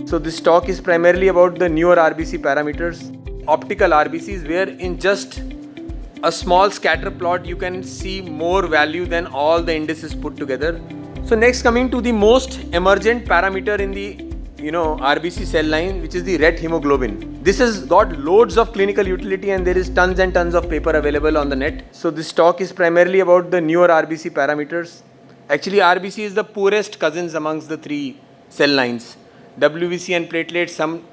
So this talk is primarily about the newer RBC parameters, optical RBCs, where in just a small scatter plot you can see more value than all the indices put together. So next, coming to the most emergent parameter in the RBC cell line, which is the red hemoglobin. This has got loads of clinical utility and there is tons and tons of paper available on the net. So this talk is primarily about the newer RBC parameters. Actually, RBC is the poorest cousins amongst the three cell lines. WBC and platelets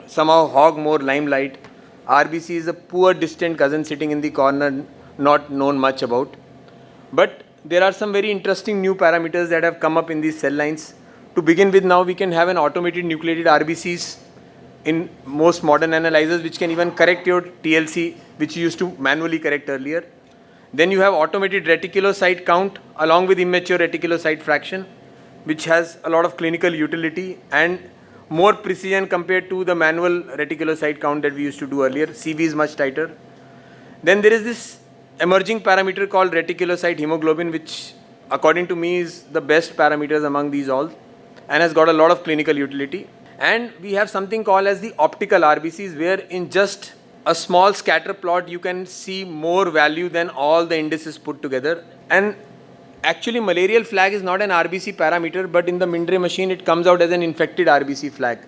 somehow hog more limelight. RBC is a poor distant cousin sitting in the corner, not known much about. But there are some very interesting new parameters that have come up in these cell lines. To begin with, now we can have an automated nucleated RBCs in most modern analyzers, which can even correct your TLC, which you used to manually correct earlier. Then you have automated reticulocyte count along with immature reticulocyte fraction, which has a lot of clinical utility and more precision compared to the manual reticulocyte count that we used to do earlier. CV is much tighter. Then there is this emerging parameter called reticulocyte hemoglobin, which according to me is the best parameters among these all and has got a lot of clinical utility. And we have something called as the optical RBCs, where in just a small scatter plot you can see more value than all the indices put together. And actually malarial flag is not an RBC parameter, but in the Mindray machine it comes out as an infected RBC flag.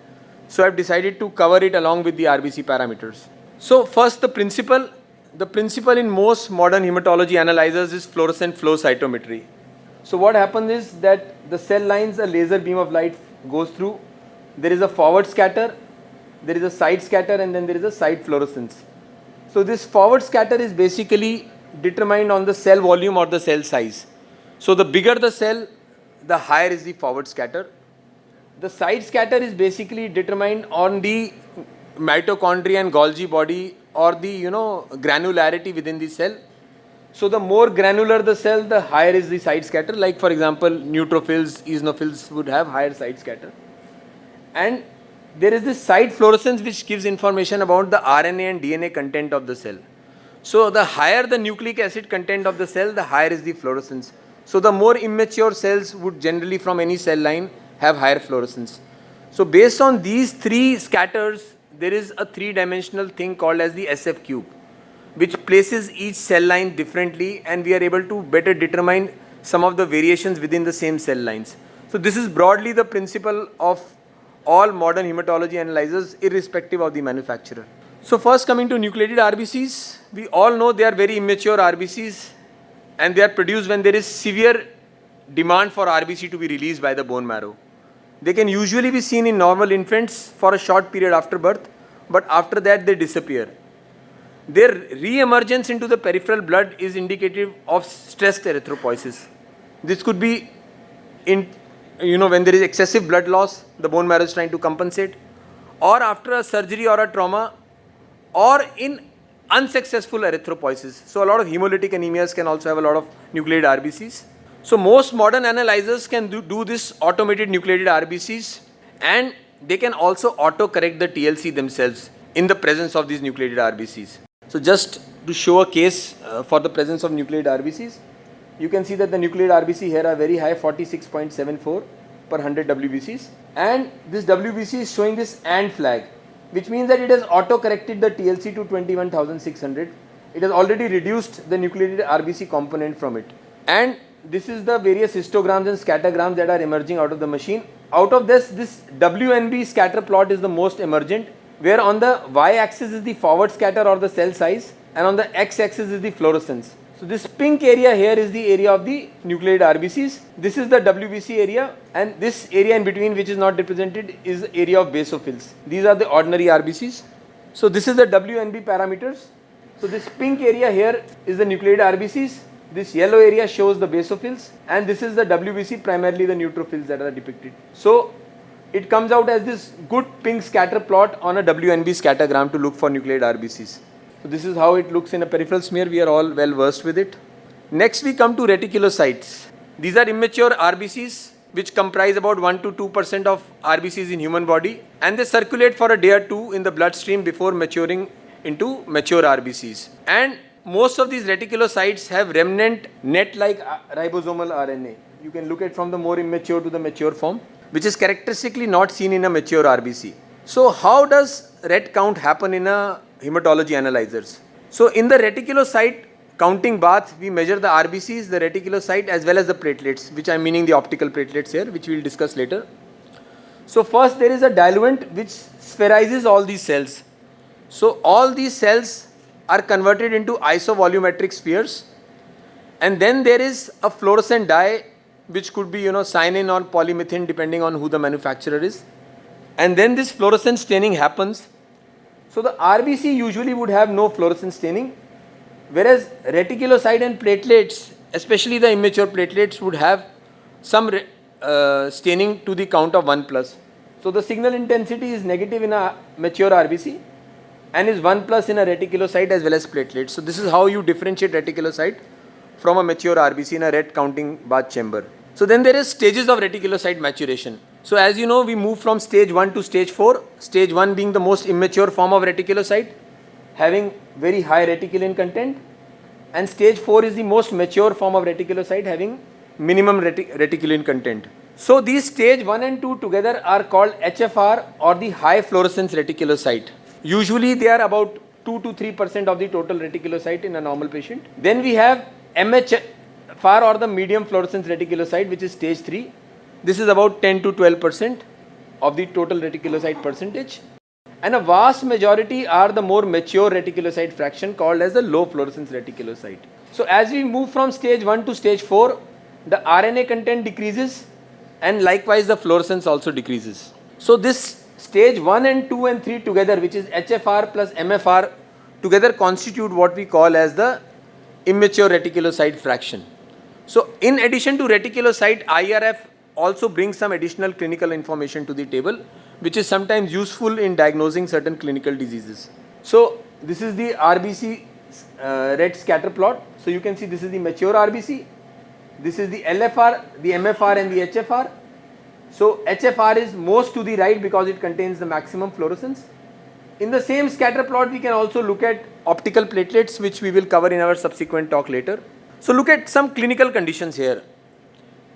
So I've decided to cover it along with the RBC parameters. So first, the principle in most modern hematology analyzers is fluorescent flow cytometry. So what happens is that the cell lines, a laser beam of light goes through. There is a forward scatter, there is a side scatter, and then there is a side fluorescence. So this forward scatter is basically determined on the cell volume or the cell size. So the bigger the cell, the higher is the forward scatter. The side scatter is basically determined on the mitochondria and Golgi body or the granularity within the cell. So the more granular the cell, the higher is the side scatter. Like for example, neutrophils, eosinophils would have higher side scatter. And there is this side fluorescence which gives information about the RNA and DNA content of the cell. So the higher the nucleic acid content of the cell, the higher is the fluorescence. So the more immature cells would generally from any cell line have higher fluorescence. So based on these three scatters, there is a three-dimensional thing called as the SF cube, which places each cell line differently, and we are able to better determine some of the variations within the same cell lines. So this is broadly the principle of all modern hematology analyzers, irrespective of the manufacturer. So first, coming to nucleated RBCs, we all know they are very immature RBCs and they are produced when there is severe demand for RBC to be released by the bone marrow. They can usually be seen in normal infants for a short period after birth, but after that they disappear. Their re-emergence into the peripheral blood is indicative of stressed erythropoiesis. This could be when there is excessive blood loss, the bone marrow is trying to compensate, or after a surgery or a trauma, or in unsuccessful erythropoiesis. So a lot of hemolytic anemias can also have a lot of nucleated RBCs. So most modern analyzers can do this automated nucleated RBCs, and they can also auto-correct the TLC themselves in the presence of these nucleated RBCs. So just to show a case for the presence of nucleated RBCs, you can see that the nucleated RBC here are very high, 46.74 per 100 WBCs, and this WBC is showing this AND flag, which means that it has auto-corrected the TLC to 21,600. It has already reduced the nucleated RBC component from it. And this is the various histograms and scattergrams that are emerging out of the machine. Out of this WNB scatter plot is the most emergent, where on the y-axis is the forward scatter or the cell size, and on the x-axis is the fluorescence. So this pink area here is the area of the nucleated RBCs. This is the WBC area, and this area in between, which is not represented, is the area of basophils. These are the ordinary RBCs. So this is the WNB parameters. So this pink area here is the nucleated RBCs. This yellow area shows the basophils, and this is the WBC, primarily the neutrophils that are depicted. So it comes out as this good pink scatter plot on a WNB scattergram to look for nucleated RBCs. So this is how it looks in a peripheral smear. We are all well versed with it. Next we come to reticulocytes. These are immature RBCs which comprise about 1 to 2% of RBCs in human body, and they circulate for a day or two in the bloodstream before maturing into mature RBCs. And most of these reticulocytes have remnant net-like ribosomal RNA. You can look at from the more immature to the mature form, which is characteristically not seen in a mature RBC. So how does ret count happen in a hematology analyzers? So in the reticulocyte counting bath, we measure the RBCs, the reticulocyte as well as the platelets, which I am meaning the optical platelets here, which we will discuss later. So first there is a diluent which spherizes all these cells. So all these cells are converted into isovolumetric spheres, and then there is a fluorescent dye which could be cyanin or polymethylene depending on who the manufacturer is, and then this fluorescent staining happens. So the RBC usually would have no fluorescent staining, whereas reticulocyte and platelets, especially the immature platelets, would have some staining to the count of 1+. So the signal intensity is negative in a mature RBC and is 1+ in a reticulocyte as well as platelets. So this is how you differentiate reticulocyte from a mature RBC in a ret counting bath chamber. So then there is stages of reticulocyte maturation. So as you know, we move from stage 1 to stage 4. Stage 1 being the most immature form of reticulocyte, having very high reticulin content, and stage 4 is the most mature form of reticulocyte having minimum reticulin content. So these stage 1 and 2 together are called HFR, or the high fluorescence reticulocyte. Usually they are about 2 to 3% of the total reticulocyte in a normal patient. Then we have MHFR, or the medium fluorescence reticulocyte, which is stage 3. This is about 10 to 12% of the total reticulocyte percentage. And a vast majority are the more mature reticulocyte fraction called as the low fluorescence reticulocyte. So as we move from stage 1 to stage 4, the RNA content decreases and likewise the fluorescence also decreases. So this stage 1 and 2 and 3 together, which is HFR plus MFR, together constitute what we call as the immature reticulocyte fraction. So in addition to reticulocyte, IRF also brings some additional clinical information to the table, which is sometimes useful in diagnosing certain clinical diseases. So this is the RBC ret scatter plot. So you can see this is the mature RBC. This is the LFR, the MFR and the HFR. So HFR is most to the right because it contains the maximum fluorescence. In the same scatter plot, we can also look at optical platelets, which we will cover in our subsequent talk later. So look at some clinical conditions here.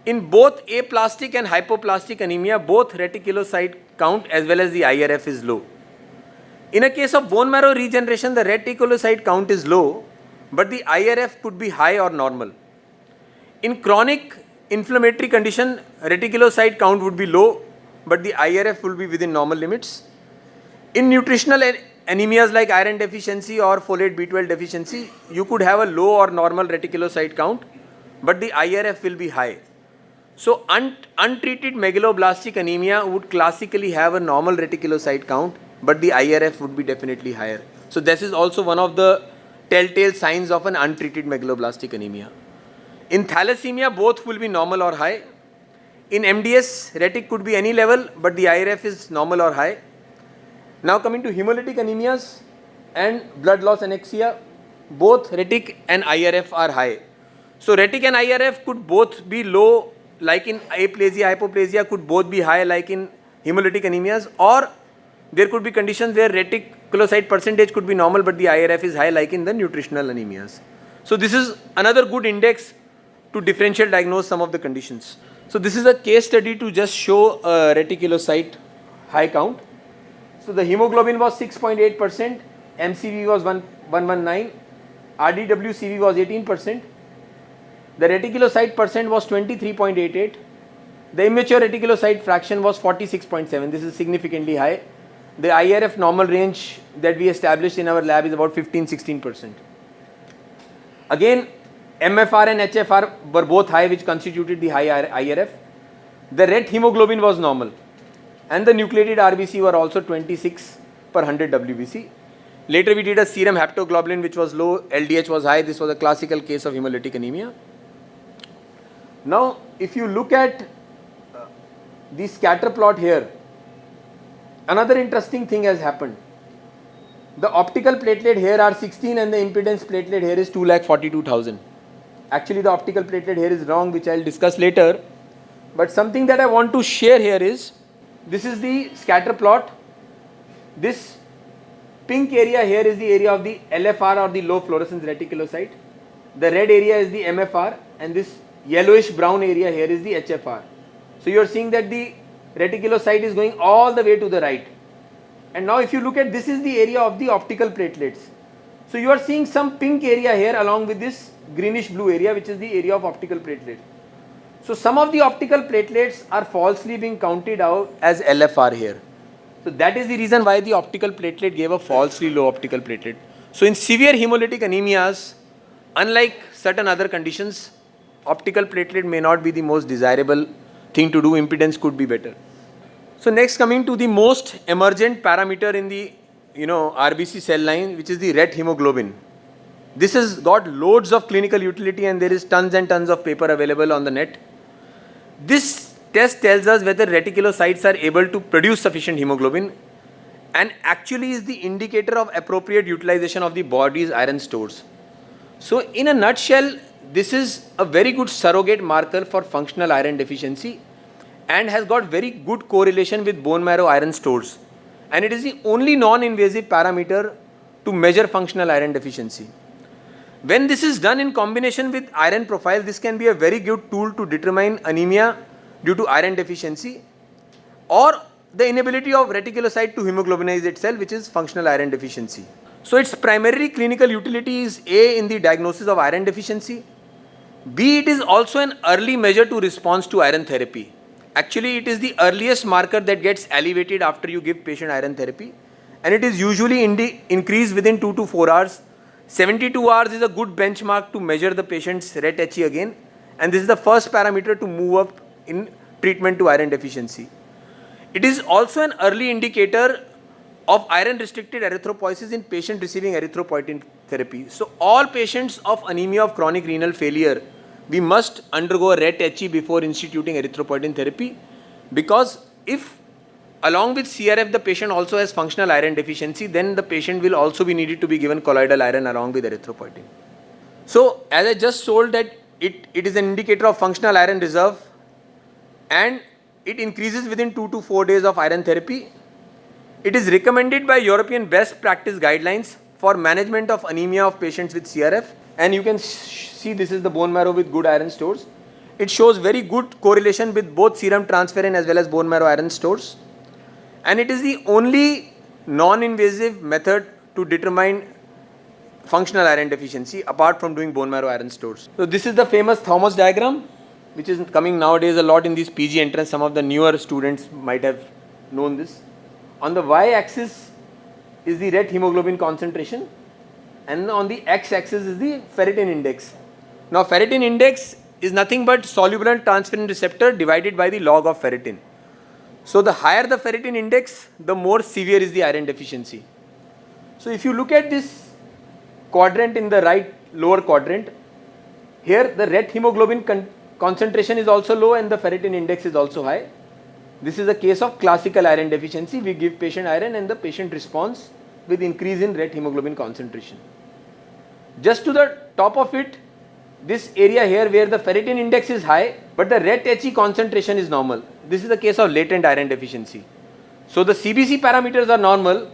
In both aplastic and hypoplastic anemia, both reticulocyte count as well as the IRF is low. In a case of bone marrow regeneration, the reticulocyte count is low, but the IRF could be high or normal. In chronic inflammatory condition, reticulocyte count would be low, but the IRF will be within normal limits. In nutritional anemias like iron deficiency or folate B12 deficiency, you could have a low or normal reticulocyte count, but the IRF will be high. So untreated megaloblastic anemia would classically have a normal reticulocyte count, but the IRF would be definitely higher. So this is also one of the telltale signs of an untreated megaloblastic anemia. In thalassemia, both will be normal or high. In MDS, retic could be any level, but the IRF is normal or high. Now coming to hemolytic anemias and blood loss anexia, both retic and IRF are high. So retic and IRF could both be low, like in aplasia, hypoplasia could both be high like in hemolytic anemias, or there could be conditions where reticulocyte percentage could be normal but the IRF is high like in the nutritional anemias. So this is another good index to differential diagnose some of the conditions. So this is a case study to just show a reticulocyte high count. So the hemoglobin was 6.8%, MCV was 119, RDWCV was 18%. The reticulocyte percent was 23.88. The immature reticulocyte fraction was 46.7. This is significantly high. The IRF normal range that we established in our lab is about 15-16%. Again, MFR and HFR were both high, which constituted the high IRF. The ret hemoglobin was normal, and the nucleated RBC were also 26 per 100 WBC. Later we did a serum haptoglobulin which was low, LDH was high. This was a classical case of hemolytic anemia. Now if you look at the scatter plot here, another interesting thing has happened. The optical platelet here are 16 and the impedance platelet here is 2,42,000. Actually the optical platelet here is wrong, which I will discuss later. But something that I want to share here is, this is the scatter plot. This pink area here is the area of the LFR, or the low fluorescence reticulocyte. The red area is the MFR, and this yellowish brown area here is the HFR. So you are seeing that the reticulocyte is going all the way to the right. And now if you look at, this is the area of the optical platelets. So you are seeing some pink area here along with this greenish blue area, which is the area of optical platelet. So some of the optical platelets are falsely being counted out as LFR here. So that is the reason why the optical platelet gave a falsely low optical platelet. So in severe hemolytic anemias, unlike certain other conditions, optical platelet may not be the most desirable thing to do. Impedance could be better. So next, coming to the most emergent parameter in the RBC cell line, which is the ret hemoglobin. This has got loads of clinical utility and there is tons and tons of paper available on the net. This test tells us whether reticulocytes are able to produce sufficient hemoglobin and actually is the indicator of appropriate utilization of the body's iron stores. So in a nutshell, this is a very good surrogate marker for functional iron deficiency and has got very good correlation with bone marrow iron stores. And it is the only non-invasive parameter to measure functional iron deficiency. When this is done in combination with iron profile, this can be a very good tool to determine anemia due to iron deficiency or the inability of reticulocyte to hemoglobinize itself, which is functional iron deficiency. So its primary clinical utility is A, in the diagnosis of iron deficiency. B, it is also an early measure to response to iron therapy. Actually, it is the earliest marker that gets elevated after you give patient iron therapy, and it is usually increased within 2 to 4 hours. 72 hours is a good benchmark to measure the patient's RET-HE again, and this is the first parameter to move up in treatment to iron deficiency. It is also an early indicator of iron restricted erythropoiesis in patient receiving erythropoietin therapy. So all patients of anemia of chronic renal failure, we must undergo a RET-HE before instituting erythropoietin therapy, because if along with CRF the patient also has functional iron deficiency, then the patient will also be needed to be given colloidal iron along with erythropoietin. So as I just told that it is an indicator of functional iron reserve and it increases within 2 to 4 days of iron therapy. It is recommended by European best practice guidelines for management of anemia of patients with CRF, and you can see this is the bone marrow with good iron stores. It shows very good correlation with both serum transferrin as well as bone marrow iron stores, and it is the only non-invasive method to determine functional iron deficiency apart from doing bone marrow iron stores. So this is the famous Thomas diagram, which is coming nowadays a lot in these PG entrance. Some of the newer students might have known this. On the y-axis is the ret hemoglobin concentration, and on the x-axis is the ferritin index. Now ferritin index is nothing but soluble transferrin receptor divided by the log of ferritin. So the higher the ferritin index, the more severe is the iron deficiency. So if you look at this quadrant in the right lower quadrant, here the ret hemoglobin concentration is also low and the ferritin index is also high. This is a case of classical iron deficiency. We give patient iron and the patient responds with increase in ret hemoglobin concentration. Just to the top of it, this area here where the ferritin index is high but the RET-HE concentration is normal. This is the case of latent iron deficiency. So the CBC parameters are normal,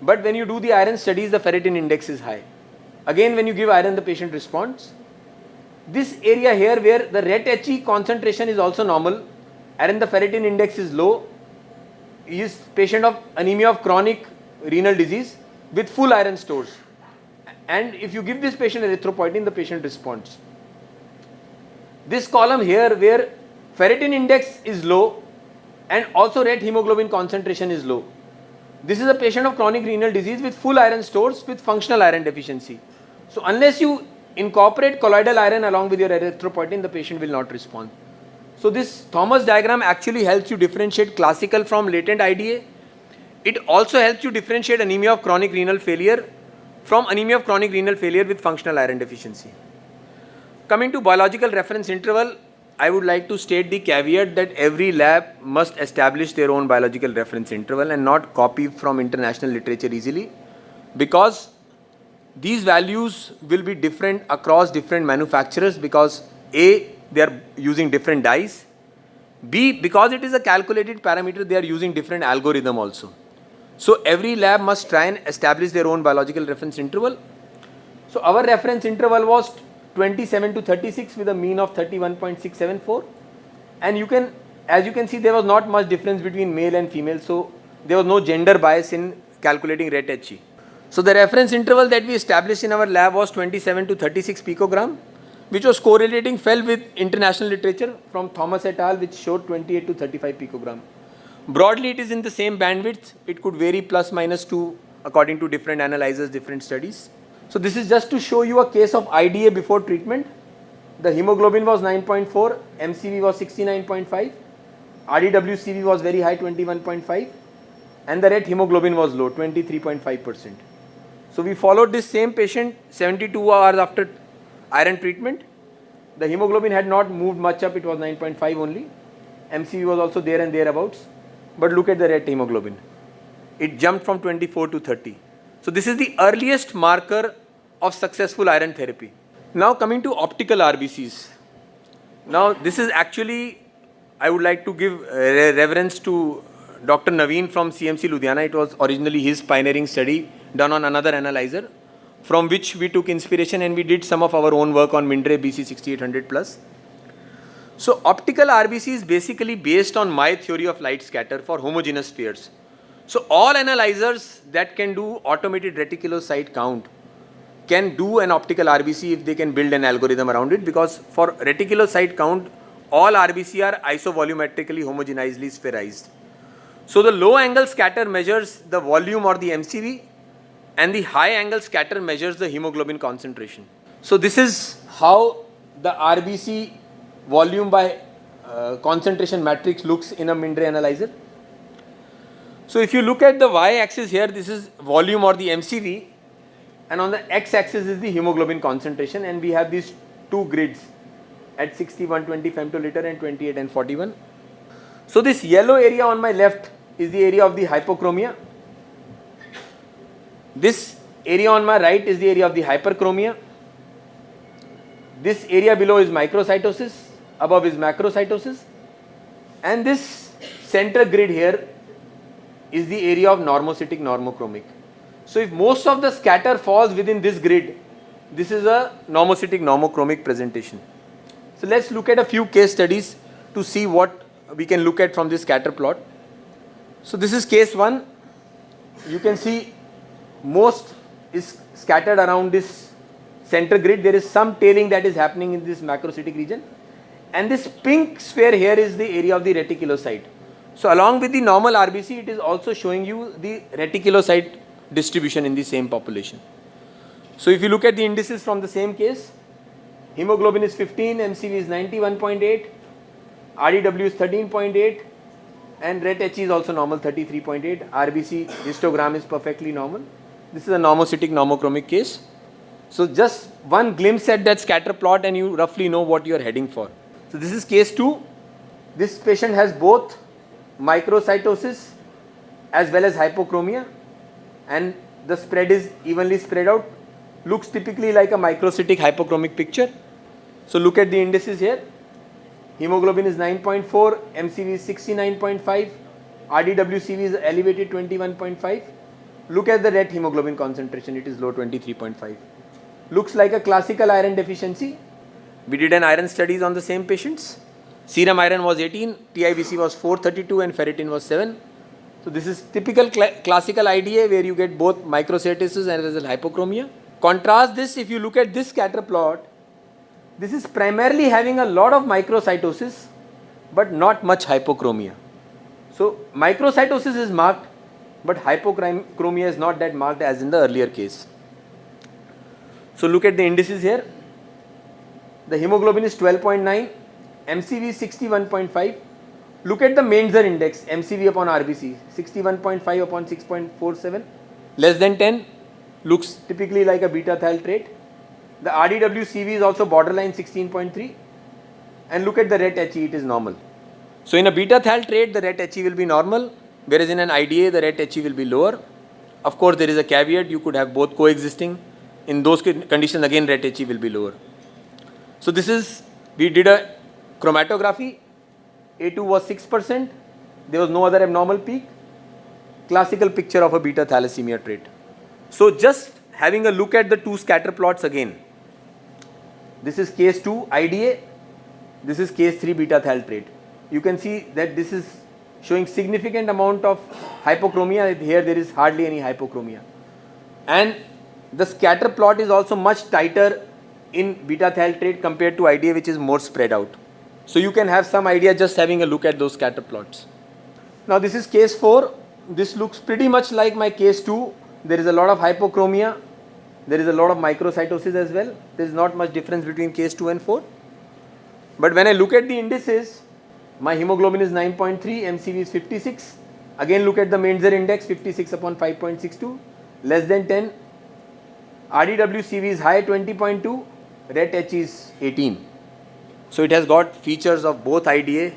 but when you do the iron studies, the ferritin index is high. Again, when you give iron, the patient responds. This area here where the RET-HE concentration is also normal and the ferritin index is low, is patient of anemia of chronic renal disease with full iron stores. And if you give this patient erythropoietin, the patient responds. This column here where ferritin index is low and also ret hemoglobin concentration is low. This is a patient of chronic renal disease with full iron stores with functional iron deficiency. So unless you incorporate colloidal iron along with your erythropoietin, the patient will not respond. So this Thomas diagram actually helps you differentiate classical from latent IDA. It also helps you differentiate anemia of chronic renal failure from anemia of chronic renal failure with functional iron deficiency. Coming to biological reference interval, I would like to state the caveat that every lab must establish their own biological reference interval and not copy from international literature easily, because these values will be different across different manufacturers, because A, they are using different dyes, B, because it is a calculated parameter, they are using different algorithm also. So every lab must try and establish their own biological reference interval. So our reference interval was 27 to 36 with a mean of 31.674, and as you can see, there was not much difference between male and female. So there was no gender bias in calculating rate HE. So the reference interval that we established in our lab was 27 to 36 picogram, which was correlating well with international literature from Thomas et al., which showed 28 to 35 picogram. Broadly, it is in the same bandwidth. It could vary plus minus 2 according to different analyzers, different studies. So this is just to show you a case of IDA before treatment. The hemoglobin was 9.4, MCV was 69.5, RDWCV was very high, 21.5, and the ret hemoglobin was low, 23.5%. So we followed this same patient 72 hours after iron treatment. The hemoglobin had not moved much up, it was 9.5 only. MCV was also there and thereabouts. But look at the ret hemoglobin. It jumped from 24 to 30. So this is the earliest marker of successful iron therapy. Now coming to optical RBCs. Now this is actually, I would like to give reverence to Dr. Naveen from CMC Ludhiana. It was originally his pioneering study done on another analyzer, from which we took inspiration and we did some of our own work on Mindray BC 6800 plus. So optical RBC is basically based on my theory of light scatter for homogeneous spheres. So all analyzers that can do automated reticulocyte count can do an optical RBC if they can build an algorithm around it, because for reticulocyte count, all RBC are isovolumetrically homogeneously spherized. So the low angle scatter measures the volume or the MCV, and the high angle scatter measures the hemoglobin concentration. So this is how the RBC volume by concentration matrix looks in a Mindray analyzer. So if you look at the y-axis here, this is volume or the MCV, and on the x-axis is the hemoglobin concentration, and we have these two grids at 60, 120 femtoliter and 28 and 41. So this yellow area on my left is the area of the hypochromia. This area on my right is the area of the hyperchromia. This area below is microcytosis, above is macrocytosis, and this center grid here is the area of normocytic normochromic. So if most of the scatter falls within this grid, this is a normocytic normochromic presentation. So let's look at a few case studies to see what we can look at from this scatter plot. So this is case 1. You can see most is scattered around this center grid. There is some tailing that is happening in this macrocytic region, and this pink sphere here is the area of the reticulocyte. So along with the normal RBC, it is also showing you the reticulocyte distribution in the same population. So if you look at the indices from the same case, hemoglobin is 15, MCV is 91.8, RDW is 13.8, and ret HE is also normal, 33.8. RBC histogram is perfectly normal. This is a normocytic normochromic case. So just one glimpse at that scatter plot and you roughly know what you are heading for. So this is case 2. This patient has both microcytosis as well as hypochromia, and the spread is evenly spread out. Looks typically like a microcytic hypochromic picture. So look at the indices here. Hemoglobin is 9.4, MCV is 69.5, RDWCV is elevated 21.5. Look at the ret hemoglobin concentration, it is low, 23.5. Looks like a classical iron deficiency. We did an iron studies on the same patients. Serum iron was 18, TIBC was 432 and ferritin was 7. So this is typical classical IDA where you get both microcytosis as well as hypochromia. Contrast this, if you look at this scatter plot, this is primarily having a lot of microcytosis but not much hypochromia. So microcytosis is marked, but hypochromia is not that marked as in the earlier case. So look at the indices here. The hemoglobin is 12.9, MCV is 61.5. Look at the Mainzer index, MCV upon RBC, 61.5 upon 6.47. Less than 10 looks typically like a beta thal trait. The RDWCV is also borderline 16.3. And look at the ret HE, it is normal. So in a beta thal trait, the ret HE will be normal, whereas in an IDA, the ret HE will be lower. Of course, there is a caveat, you could have both coexisting. In those conditions, again, ret HE will be lower. So this is, we did a chromatography. A2 was 6%. There was no other abnormal peak. Classical picture of a beta thalassemia trait. So just having a look at the two scatter plots again. This is case 2 IDA. This is case 3 beta thal trait. You can see that this is showing significant amount of hypochromia. Here there is hardly any hypochromia. And the scatter plot is also much tighter in beta thioyltrate compared to IDA, which is more spread out. So you can have some idea just having a look at those scatter plots. Now this is case 4. This looks pretty much like my case 2. There is a lot of hypochromia. There is a lot of microcytosis as well. There is not much difference between case 2 and 4. But when I look at the indices, my hemoglobin is 9.3, MCV is 56. Again look at the Mainzer index, 56 upon 5.62, less than 10. RDW-CV is high, 20.2, RET-H is 18. So it has got features of both IDA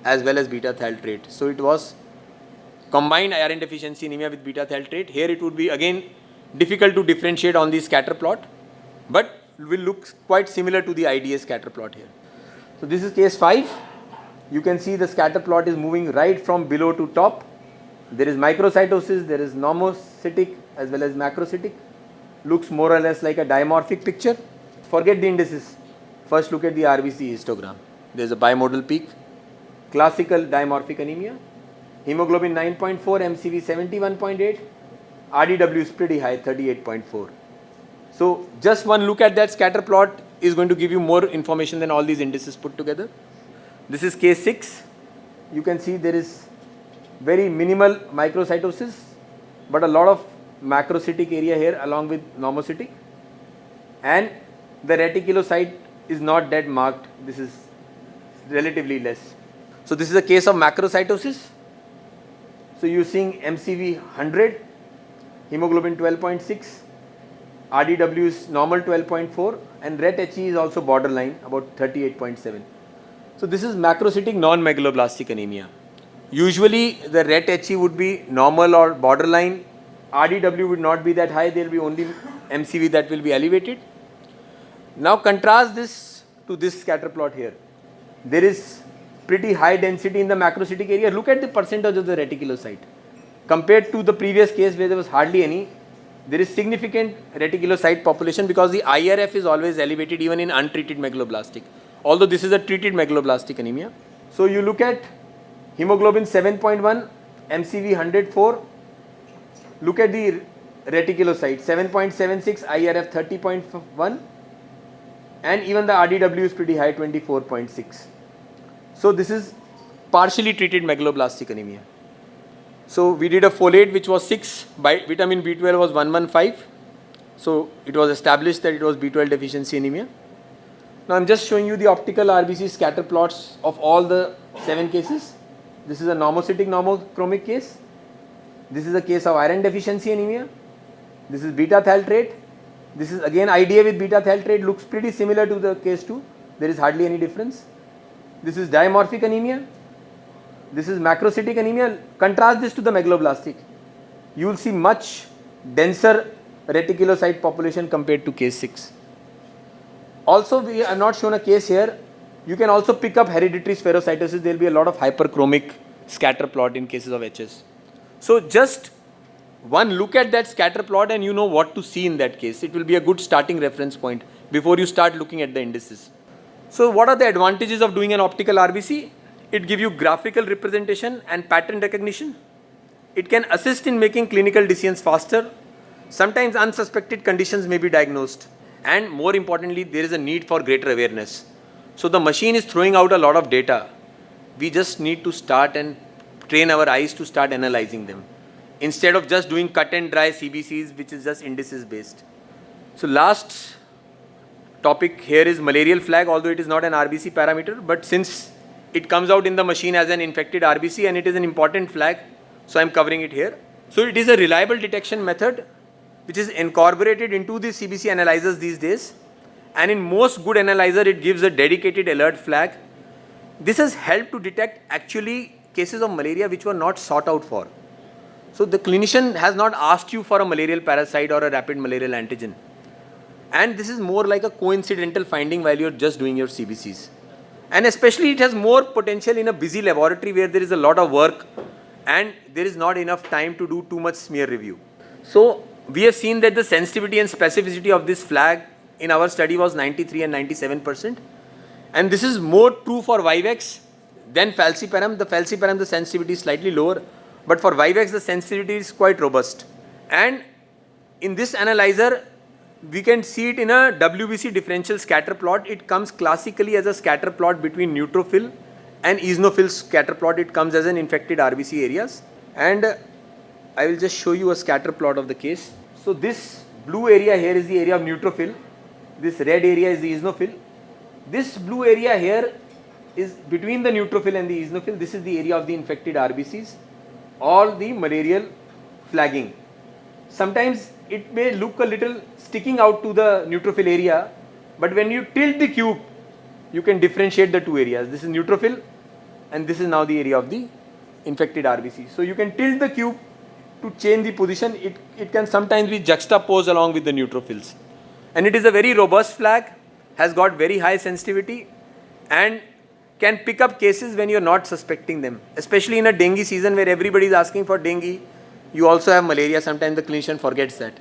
as well as beta thioyltrate. So it was combined iron deficiency anemia with beta thioyltrate. Here it would be again difficult to differentiate on the scatter plot, but will look quite similar to the IDA scatter plot here. So this is case 5. You can see the scatter plot is moving right from below to top. There is microcytosis, there is normocytic as well as macrocytic. Looks more or less like a dimorphic picture. Forget the indices. First look at the RBC histogram. There is a bimodal peak. Classical dimorphic anemia. Hemoglobin 9.4, MCV 71.8. RDW is pretty high, 38.4. So just one look at that scatter plot is going to give you more information than all these indices put together. This is case 6. You can see there is very minimal microcytosis, but a lot of macrocytic area here along with normocytic, and the reticulocyte is not that marked. This is relatively less. So this is a case of macrocytosis. So you're seeing MCV 100, hemoglobin 12.6, RDW is normal 12.4, and RET-HE is also borderline about 38.7. So this is macrocytic non-megaloblastic anemia. Usually the RET-HE would be normal or borderline. RDW would not be that high. There will be only MCV that will be elevated. Now contrast this to this scatter plot here. There is pretty high density in the macrocytic area. Look at the percentage of the reticulocyte. Compared to the previous case where there was hardly any, there is significant reticulocyte population because the IRF is always elevated even in untreated megaloblastic. Although this is a treated megaloblastic anemia. So you look at hemoglobin 7.1, MCV 104. Look at the reticulocyte 7.76, IRF 30.1, and even the RDW is pretty high, 24.6. So this is partially treated megaloblastic anemia. So we did a folate which was 6, vitamin B12 was 115. So it was established that it was B12 deficiency anemia. Now I am just showing you the optical RBC scatter plots of all the 7 cases. This is a normocytic normochromic case. This is a case of iron deficiency anemia. This is beta thioyltrate. This is again IDA with beta thioyltrate, looks pretty similar to the case 2. There is hardly any difference. This is dimorphic anemia. This is macrocytic anemia. Contrast this to the megaloblastic. You will see much denser reticulocyte population compared to case 6. Also, we have not shown a case here. You can also pick up hereditary spherocytosis. There will be a lot of hyperchromic scatter plot in cases of HS. So just one look at that scatter plot and you know what to see in that case. It will be a good starting reference point before you start looking at the indices. So what are the advantages of doing an optical RBC? It gives you graphical representation and pattern recognition. It can assist in making clinical decisions faster. Sometimes unsuspected conditions may be diagnosed. And more importantly, there is a need for greater awareness. So the machine is throwing out a lot of data. We just need to start and train our eyes to start analyzing them, instead of just doing cut and dry CBCs, which is just indices based. So last topic here is malarial flag, although it is not an RBC parameter, but since it comes out in the machine as an infected RBC and it is an important flag, so I am covering it here. So it is a reliable detection method which is incorporated into the CBC analyzers these days, and in most good analyzer it gives a dedicated alert flag. This has helped to detect actually cases of malaria which were not sought out for. So the clinician has not asked you for a malarial parasite or a rapid malarial antigen, and this is more like a coincidental finding while you are just doing your CBCs. And especially it has more potential in a busy laboratory where there is a lot of work and there is not enough time to do too much smear review. So we have seen that the sensitivity and specificity of this flag in our study was 93 and 97%. And this is more true for Vivex Then falciparum, the sensitivity is slightly lower, but for Vivex the sensitivity is quite robust. And in this analyzer, we can see it in a WBC differential scatter plot. It comes classically as a scatter plot between neutrophil and eosinophil scatter plot. It comes as an infected RBC areas. And I will just show you a scatter plot of the case. So this blue area here is the area of neutrophil. This red area is the eosinophil. This blue area here is between the neutrophil and the eosinophil. This is the area of the infected RBCs, all the malarial flagging. Sometimes it may look a little sticking out to the neutrophil area, but when you tilt the cube, you can differentiate the two areas. This is neutrophil and this is now the area of the infected RBC. So you can tilt the cube to change the position. It can sometimes be juxtaposed along with the neutrophils. And it is a very robust flag, has got very high sensitivity and can pick up cases when you are not suspecting them. Especially in a dengue season where everybody is asking for dengue, you also have malaria. Sometimes the clinician forgets that.